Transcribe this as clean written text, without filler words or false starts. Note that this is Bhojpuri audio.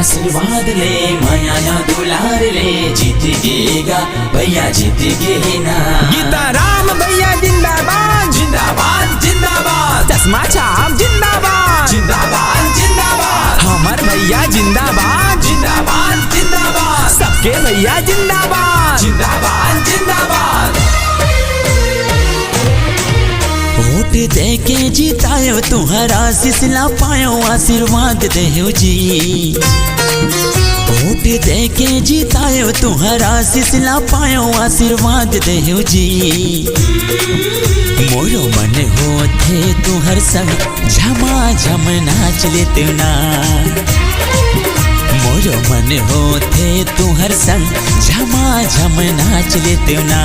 आशीर्वाद ले माया या दुलार ले, जीतेगा भैया जीतेगा। गीता राम भैया जिंदाबाद जिंदाबाद जिंदाबाद, चश्मा छाप जिंदाबाद जिंदाबाद जिंदाबाद, हमर भैया जिंदाबाद जिंदाबाद जिंदाबाद, सबके भैया जिंदाबाद जिंदाबाद जिंदाबाद। वोट दे के जितायो तुम्हारा सिसला पायो, आशीर्वाद देहो जी। वोट दे के जितायो तुम्हारा सिसला पायो, आशीर्वाद देहो जी। मोरो मन होते तुहर संग झमा झम नाच लेते ना, मोरो मन होते तुहर संग झमा झम नाच लेते ना।